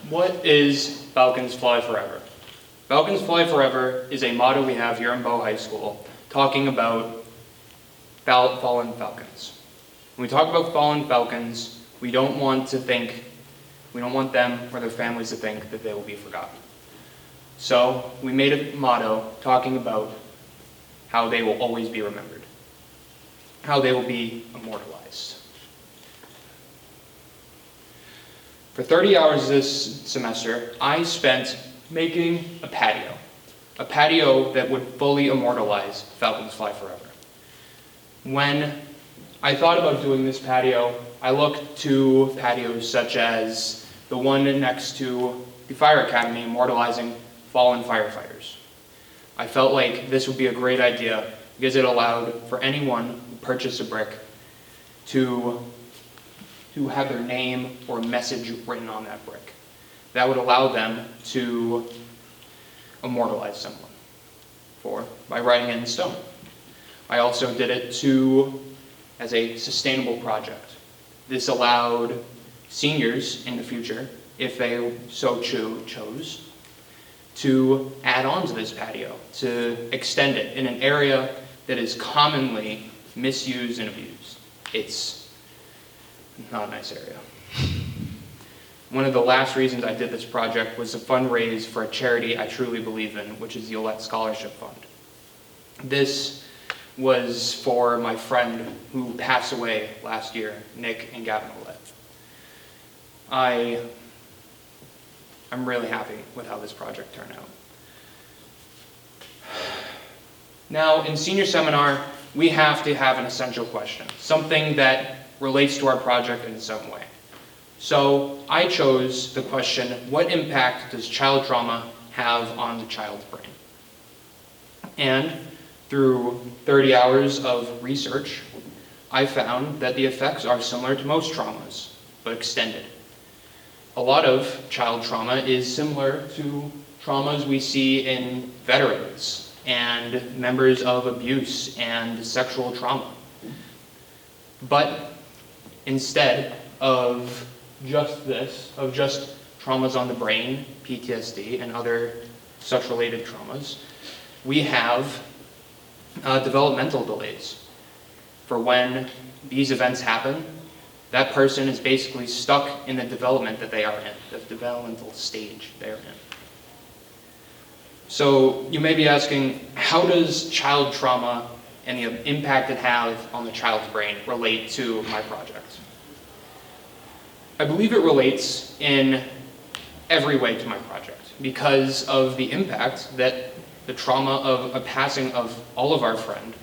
What is Falcons Fly Forever? Falcons Fly Forever is a motto we have here in Bow High School talking about fallen falcons. When we talk about fallen falcons, we don't want them or their families to think that they will be forgotten. So we made a motto talking about how they will always be remembered, how they will be immortalized. For 30 hours this semester, I spent making a patio that would fully immortalize Falcons Fly Forever. When I thought about doing this patio, I looked to patios such as the one next to the Fire Academy immortalizing fallen firefighters. I felt like this would be a great idea because it allowed for anyone who purchased a brick to have their name or message written on that brick. That would allow them to immortalize someone by writing it in stone. I also did it as a sustainable project. This allowed seniors in the future, if they so chose, to add on to this patio, to extend it in an area that is commonly misused and abused. It's not a nice area. One of the last reasons I did this project was to fundraise for a charity I truly believe in, which is the Olet Scholarship Fund. This was for my friend who passed away last year, Nick and Gavin Olet. I'm really happy with how this project turned out. Now, in senior seminar, we have to have an essential question, something that relates to our project in some way. So I chose the question, what impact does child trauma have on the child's brain? And through 30 hours of research, I found that the effects are similar to most traumas, but extended. A lot of child trauma is similar to traumas we see in veterans and members of abuse and sexual trauma. But instead of just traumas on the brain, PTSD, and other such related traumas, we have developmental delays. For when these events happen, that person is basically stuck in the development that they are in, the developmental stage they are in. So you may be asking, how does child trauma and the impact it has on the child's brain relate to my project? I believe it relates in every way to my project because of the impact that the trauma of a passing of all of our friend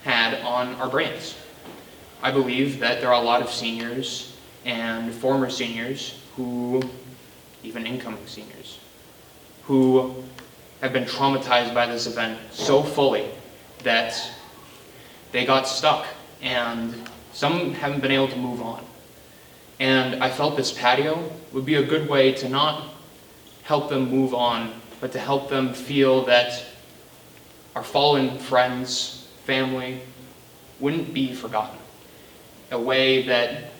had on our brains. I believe that there are a lot of seniors and former seniors even incoming seniors, who have been traumatized by this event so fully that they got stuck and some haven't been able to move on. And I felt this patio would be a good way to not help them move on, but to help them feel that our fallen friends, family, wouldn't be forgotten. A way that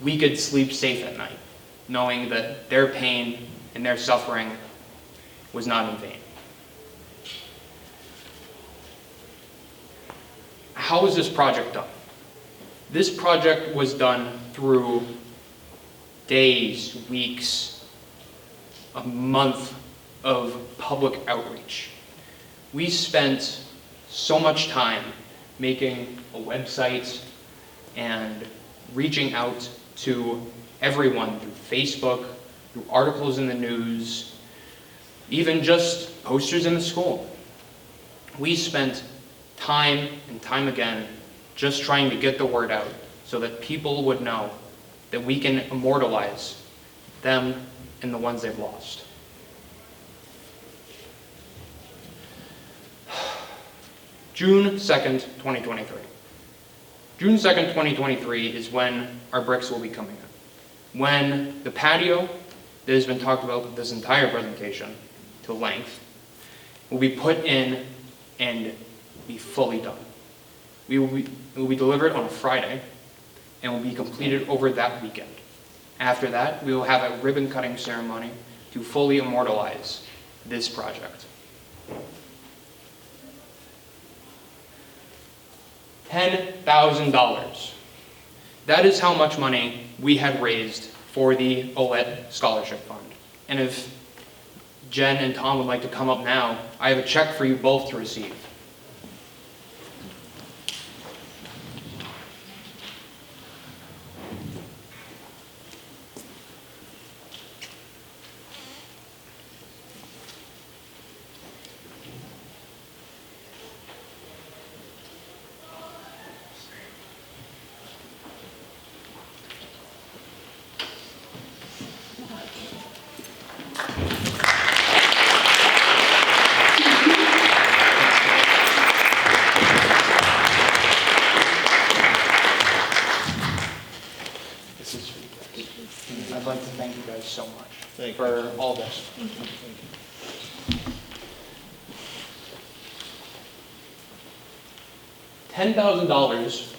we could sleep safe at night, knowing that their pain and their suffering was not in vain. How was this project done? This project was done through days, weeks, a month of public outreach. We spent so much time making a website and reaching out to everyone through Facebook, through articles in the news, even just posters in the school. We spent time and time again just trying to get the word out so that people would know that we can immortalize them and the ones they've lost. June 2nd, 2023. June 2nd, 2023 is when our bricks will be coming in. When the patio that has been talked about this entire presentation to length will be put in and be fully done. It will be delivered on a Friday and will be completed over that weekend. After that, we will have a ribbon cutting ceremony to fully immortalize this project. $10,000. That is how much money we had raised for the OLED Scholarship Fund. And if Jen and Tom would like to come up now, I have a check for you both to receive. I'd like to thank you guys so much for all this. $10,000.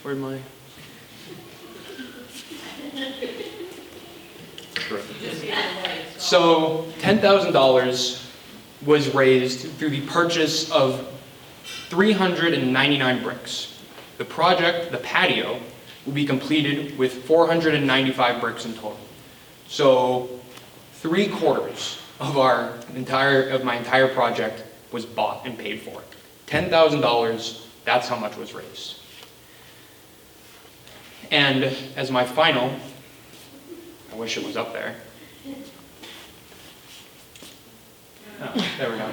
Where'd my? So $10,000 was raised through the purchase of 399 bricks. The project, the patio, will be completed with 495 bricks in total. So 3/4 of my entire project was bought and paid for. $10,000, that's how much was raised. And as my final, I wish it was up there. Oh, there we go.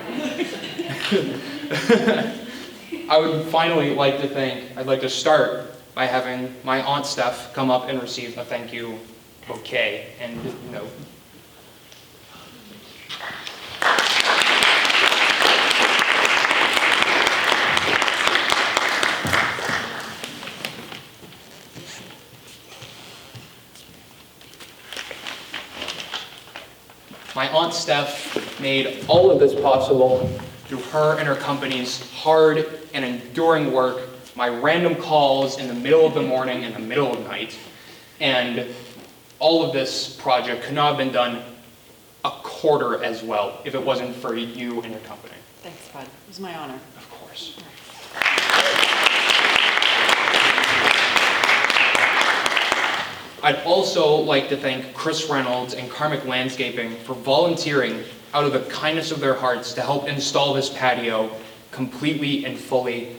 I would finally like to I'd like to start by having my Aunt Steph come up and receive a thank you bouquet and note. My Aunt Steph made all of this possible through her and her company's hard and enduring work, my random calls in the middle of the morning and the middle of the night, and all of this project could not have been done a quarter as well if it wasn't for you and your company. Thanks, Bud. It was my honor. Of course. I'd also like to thank Chris Reynolds and Karmic Landscaping for volunteering out of the kindness of their hearts to help install this patio completely and fully,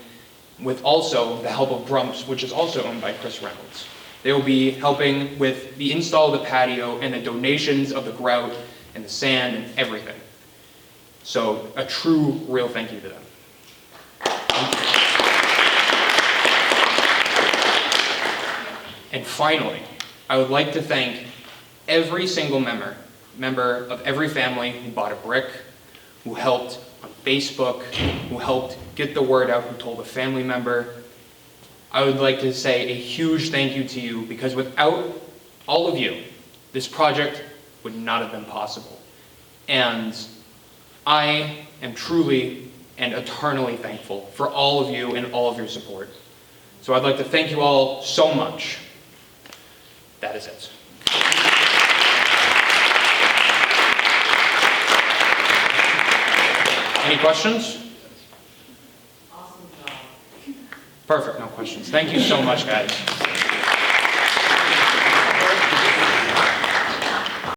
with also the help of Grumps, which is also owned by Chris Reynolds. They will be helping with the install of the patio and the donations of the grout and the sand and everything. So a true, real thank you to them. And finally, I would like to thank every single member of every family who bought a brick, who helped on Facebook, who helped get the word out, who told a family member. I would like to say a huge thank you to you, because without all of you, this project would not have been possible. And I am truly and eternally thankful for all of you and all of your support. So I'd like to thank you all so much. That is it. Any questions? Awesome job. Perfect, no questions. Thank you so much, guys.